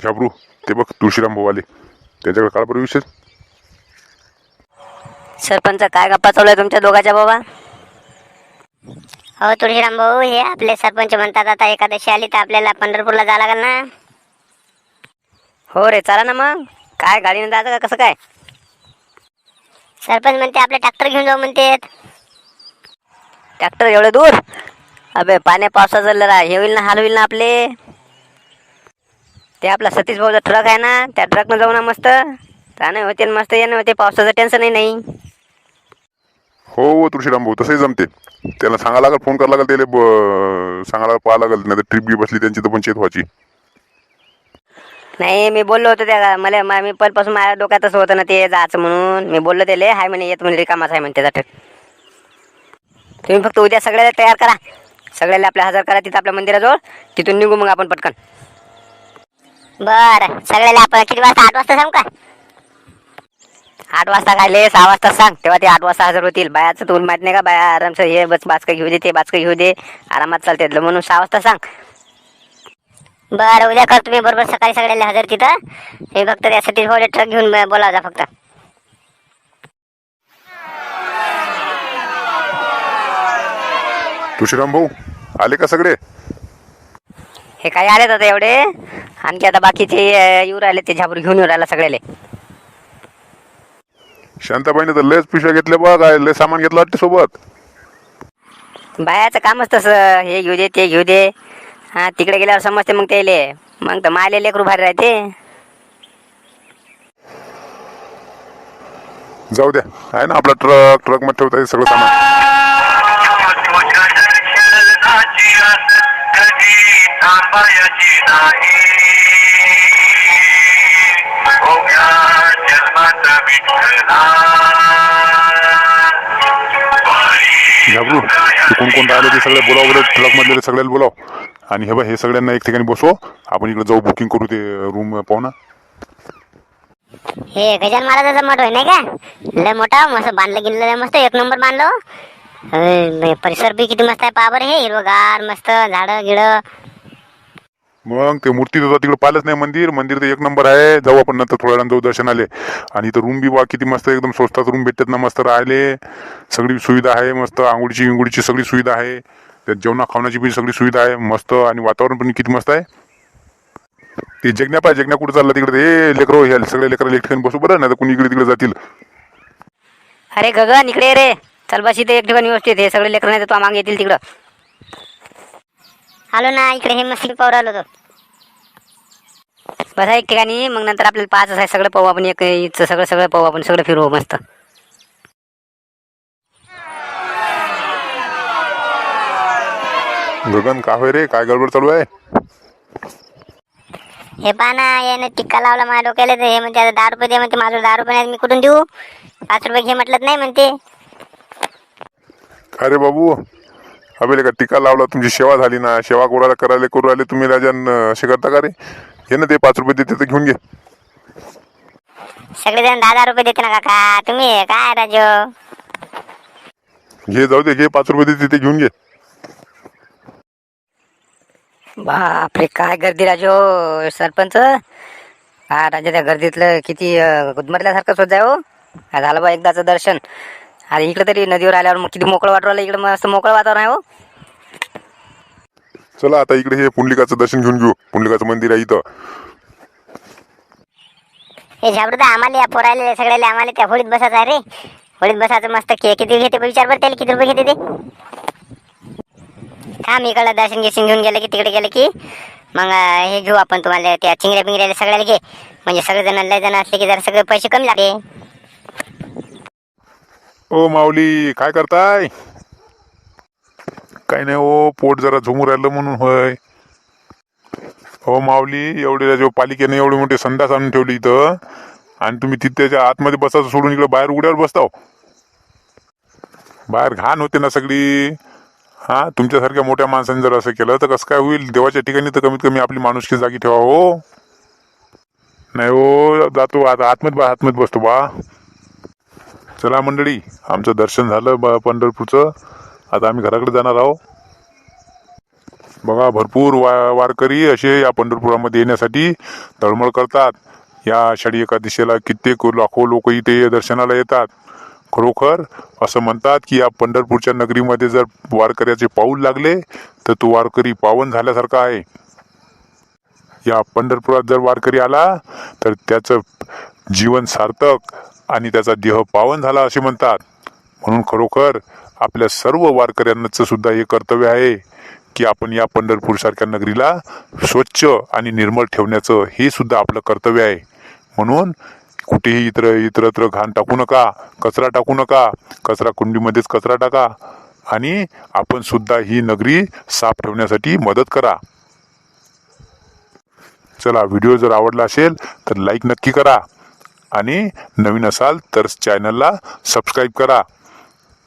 घाबरू ते बघ तुळशीराम भाऊ आले. त्याच्याकडे काळ बरं विषय. सरपंच काय गप्पा चालू आहे तुमच्या दोघांच्या बाबा? हो तुळशीराम भाऊ, हे आपले सरपंच म्हणतात आता एकादशी आली तर आपल्याला पंढरपूरला जावं लागेल ना. हो रे, चला ना मग. काय गाडीने जायचं का कसं काय? सरपंच म्हणते आपले ट्रॅक्टर घेऊन जाऊ म्हणते. ट्रॅक्टर एवढं दूर? अबे पाण्या पावसाचं जरा हे होईल ना, हाल होईल ना आपले. ते आपला सतीश भाऊचा ट्रक आहे ना, त्या ट्रकनं जाऊ ना मस्त. जाणं होते मस्त, येणं होते, पावसाचं टेन्शनही नाही. हो तुळशीराम भाऊ, तसंही जमते. त्याला सांगा लागेल, फोन करायला लागेल त्याला, सांगा लागेल, पाहा लागेल. नाही तर ट्रिप बी बसली त्यांची तर पंचायत व्हायची. नाही, मी बोललो होतो त्या मला मी पहिल्यापासून माझ्या डोक्यातच होतं ना ते जायचं म्हणून. मी बोललो त्याले, हाय म्हणे येत म्हणजे रिकामाच आहे म्हणे त्याचा ट्रक. तुम्ही फक्त उद्या सगळ्याला तयार करा, सगळ्याला आपल्या हजर करा तिथं आपल्या मंदिराजवळ. तिथून निघू मग आपण पटकन. बरं, सगळ्याला आपण किती वाजता? 8 वाजता सांगू का? 8 वाजता खायले 6 वाजता सांग, तेव्हा ते 8 वाजता हजर होतील. बायाचं तुला माहित नाही का, बाया आरामचं हे बस बाचकं घेऊ दे, ते बाचकं घेऊ दे, आरामात चालते म्हणून 6 वाजता सांग. बरं, उद्या कर तुम्ही बरोबर सकाळी सगळ्याला हजर तिथं. मी फक्त त्या सतीश भाऊला ट्रक घेऊन बोलावजा फक्त. तुळशीराम भाऊ आले का सगळे? हे काय आलेत आता एवढे, आणखी आता बाकीचे येऊ राहिले, ते झाबरू घेऊन येऊ राहिला सगळ्याले. शांताबाईने तर लयच पिशव्या घेतल्या बघ, काय लय सामान घेतलं वाटते सोबत. बायाचं कामच तसं, हे घेऊ दे ते घेऊ दे. हा, तिकडे गेल्यावर समजते मग त्याले. मग तर माले लेकरू भारी राहते. जाऊ द्या, आहे ना आपला ट्रक मध्ये ठेवता येईल सगळं सामान. घाबरू ते कोण कोण राहिले ते सगळे बोलाव, बरं ट्रक मधले सगळ्याला बोलाव. आणि हे बघ, हे सगळ्यांना एक ठिकाणी बसव, आपण इकडे जाऊ, बुकिंग करू ते रूम पाहू ना. हे गजान महाराजाचा मठ होय नाही का? लय मोठा मस्त बांधलं गेलेलं, मस्त 1 नंबर बांधलं. परिसर बी किती मस्त आहे, पहा बरं. हे हिरवगार मस्त झाडं गिडं. मग ते मूर्ती तर तिकडे पाहिलंच नाही. मंदिर तर 1 नंबर आहे. जाऊ आपण नंतर थोड्या वेळानं जाऊ दर्शनाले. आणि इथं रूम बी बा किती मस्त, एकदम स्वस्तात रूम भेटतात ना, मस्त राहिले. सगळी सुविधा आहे, मस्त आंघोळीची विंगोळीची सगळी सुविधा आहे. त्यात जेवणा खावण्याची बी सगळी सुविधा आहे मस्त. आणि वातावरण पण किती मस्त आहे. ते जगण्या कुठं चाललं तिकडे? हे लेकरं, हे सगळे लेकरं एक ठिकाणी बसू बरं, नाही तर कुणी इकडे तिकडे जातील. अरे गगन इकडे रे, चल बस इथे एक ठिकाणी व्यवस्थित. हे सगळे लेकरं नाही तर मागे येतील तिकडं. आलो ना इकडे, हे मस्त पाहू आलो तो. बस एक ठिकाणी, मग नंतर आपल्याला पाहायचं आहे सगळं पाहू आपण. एक सगळं पाहू आपण, सगळं फिरू मस्त. गगन का होय रे, काय गडबड चालू आहे? हे पहा ना, याने टिक्का लावला माझ्या डोक्याला. तर हे म्हणते आता 10 रुपये दे म्हणते. माझं 10 रुपये नाही, मी कुठून देऊ? 5 रुपये घे म्हटलं नाही म्हणते. अरे बाबू, अबे का टीका लावला, तुमची सेवा झाली ना. सेवा कोणाला करायला करू राहिले तुम्ही, राजन असे करता का रे? हे ना ते 5 रुपये देते तर घेऊन घे. सगळेजण 10 रुपये देते ना काका, तुम्ही काय राजो? घे, जाऊ दे, घे 5 रुपये देते ते घेऊन घे. बापरे, काय गर्दी राजो. सरपंच हा राजा, त्या गर्दीतलं किती गुदमरल्यासारखंच होत आहे हो. काय झालं बा एकदाचं दर्शन. अरे इकडे तरी नदीवर आल्यावर मग किती मोकळं वाटू राहिलं. इकडे मस्त मोकळं वातावरण आहे हो. चला आता इकडे हे पुंडलिकाचं दर्शन घेऊन घेऊ. पुंडलिकाचं मंदिर आहे इथं. हे झाबडू आम्हाला या पोरायला सगळ्याला आम्हाला त्या होळीत बसायचं आहे रे. होळीत बसायचं मस्त. किती घेते विचार बरं त्याला, किती रुपये घेते ते? थांब, इकडलं दर्शन घेऊन गेलं की तिकडे गेलं की मग हे घेऊ आपण. तुम्हाला त्या चिंगऱ्या बिंगऱ्याला सगळ्याला घे, म्हणजे सगळेजण लय जण असले की जरा सगळे पैसे कमी लागते. ओ माऊली, काय करताय? काही नाही हो, पोट जरा झुमू राहिलं म्हणून होय. हो माऊली, एवढे जो पालिकेने एवढे मोठे संडास आणून ठेवली इथं, आणि तुम्ही तिथे त्याच्या आतमध्ये बसायचं सोडून इकडे बाहेर उघड्यावर बसताव. बाहेर घाण होते ना सगळी. हा, तुमच्यासारख्या मोठ्या माणसाने जर असं केलं तर कसं काय होईल? देवाच्या ठिकाणी तर कमीत कमी आपली माणुसकी जागी ठेवा हो. नाही हो, जातो आता आतमध्ये बसतो बा. चला मंडळी, आमचं दर्शन झालं पंढरपूरचं. आता आम्ही घराकडे जाणार आहोत. बघा भरपूर वारकरी असे या पंढरपुरामध्ये येण्यासाठी तळमळ करतात. या आषाढी एकादशीला कित्येक लाखो लोक इथे दर्शनाला येतात. खरोखर असं म्हणतात की या पंढरपूरच्या नगरीमध्ये जर वारकऱ्याचे पाऊल लागले तर तो वारकरी पावन झाल्यासारखा आहे. या पंढरपुरात जर वारकरी आला तर त्याचं जीवन सार्थक आणि त्याचा देह पावन झाला असे म्हणतात. म्हणून खरोखर आपल्या सर्व वारकऱ्यांचं सुद्धा हे कर्तव्य आहे की आपण या पंढरपूर सारख्या नगरीला स्वच्छ आणि निर्मळ ठेवण्याचं हे सुद्धा आपलं कर्तव्य आहे. म्हणून कुठेही इतरत्र घाण टाकू नका, कचरा टाकू नका, कचरा कुंडीमध्येच कचरा टाका आणि आपण सुद्धा ही नगरी साफ ठेवण्यासाठी मदत करा. चला, व्हिडिओ जर आवडला असेल तर लाईक नक्की करा आणि नवीन असाल तर चॅनलला सबस्क्राईब करा.